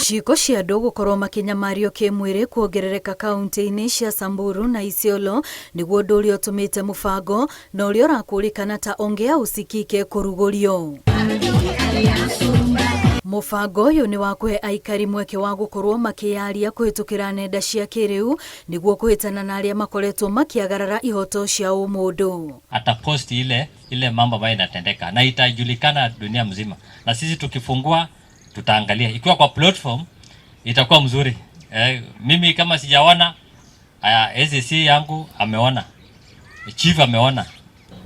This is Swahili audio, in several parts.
Ciiko cia andũ gũkorwo makinyamario kĩmwĩrĩ kuongerereka kaunti-inĩ cia Samburu na Isiolo nĩguo ũndũ ũrĩa ũtũmĩte mũbango na ũrĩa ũrakũrĩkana ta ongea usikike kũrugũrio. Mũbango ũyũ nĩ wa kũhe aikari mweke wa gũkorwo makĩyaria kũhĩtũkĩra nenda cia kĩrĩu nĩguo kũhĩtana na arĩa makoretwo makiagarara ihoto cia ũmũndũ. Atapost ile mambo ambayo inatendeka na itajulikana dunia mzima, na sisi tukifungua tutaangalia ikiwa kwa platform itakuwa mzuri. Mimi kama sijaona, SSC yangu ameona, chief ameona.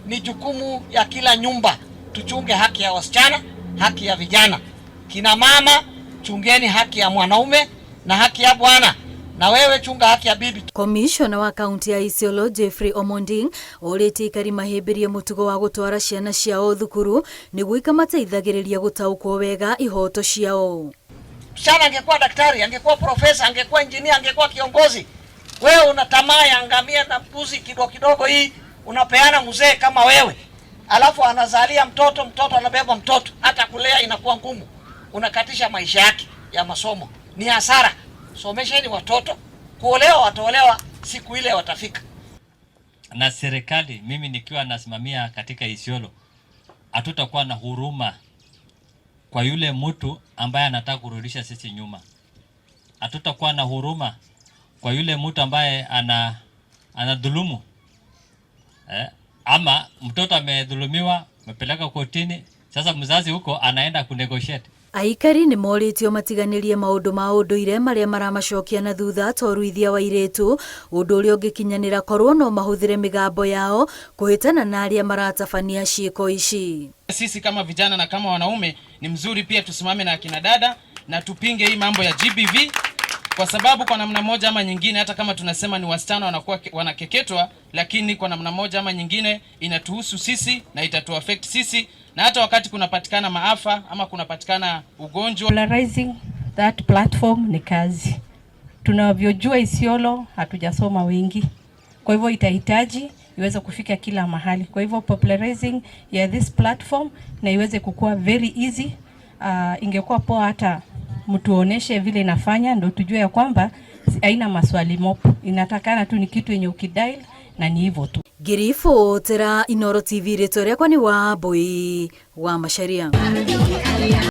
Ni jukumu ya kila nyumba tuchunge haki ya wasichana, haki ya vijana. Kina mama chungeni haki ya mwanaume na haki ya bwana, na wewe chunga haki ya bibi. Commissioner wa kaunti ya Isiolo Jeffrey Omonding orĩtie ikari mahĩmbĩrie mũtugo wa gũtwara ciana ciao thukuru nĩguo ikamateithagĩrĩria gũtaũkwo wega ihoto ciao. Msichana angekuwa daktari, angekuwa profesa, angekuwa engineer, angekuwa kiongozi. Wewe una tamaa ya ngamia na mbuzi kidogo kidogo hii unapeana mzee kama wewe. Alafu anazalia mtoto anabeba mtoto, hata kulea inakuwa ngumu. Unakatisha maisha yake ya masomo. Ni hasara. Somesheni watoto, kuolewa wataolewa siku ile watafika. Na serikali, mimi nikiwa nasimamia katika Isiolo, hatutakuwa na huruma kwa yule mtu ambaye anataka kurudisha sisi nyuma. Hatutakuwa na huruma kwa yule mtu ambaye anadhulumu. Ama mtoto amedhulumiwa, amepeleka kotini, sasa mzazi huko anaenda kunegotiate. Aikari nĩ morĩtio matiganĩrie maũndũ ma ũndũire marĩa maramacokia na thutha toruithia wa airĩtu, ũndũ ũrĩa ũngĩkinyanĩra korwo no mahũthĩre mĩgambo yao kũhĩtana na arĩa maratabania ciĩko ici. Sisi kama vijana na kama wanaume ni mzuri pia tusimame na akina dada na tupinge hii mambo ya GBV, kwa sababu kwa namna moja ama nyingine, hata kama tunasema ni wasichana wanakuwa wanakeketwa, lakini kwa namna moja ama nyingine inatuhusu sisi na itatuaffect sisi, na hata wakati kunapatikana maafa ama kunapatikana ugonjwa. Popularizing that platform ni kazi. Tunavyojua Isiolo hatujasoma wengi, kwa hivyo itahitaji iweze kufika kila mahali. Kwa hivyo popularizing ya this platform na iweze kukua very easy. Ingekuwa poa hata mtuoneshe vile inafanya ndio tujue ya kwamba haina maswali mopo. Inatakana tu ni kitu yenye ukidial na ni hivyo tu. Girifo tera Inoro TV rĩtwa rĩakwa nĩ Wambui wa Macharia.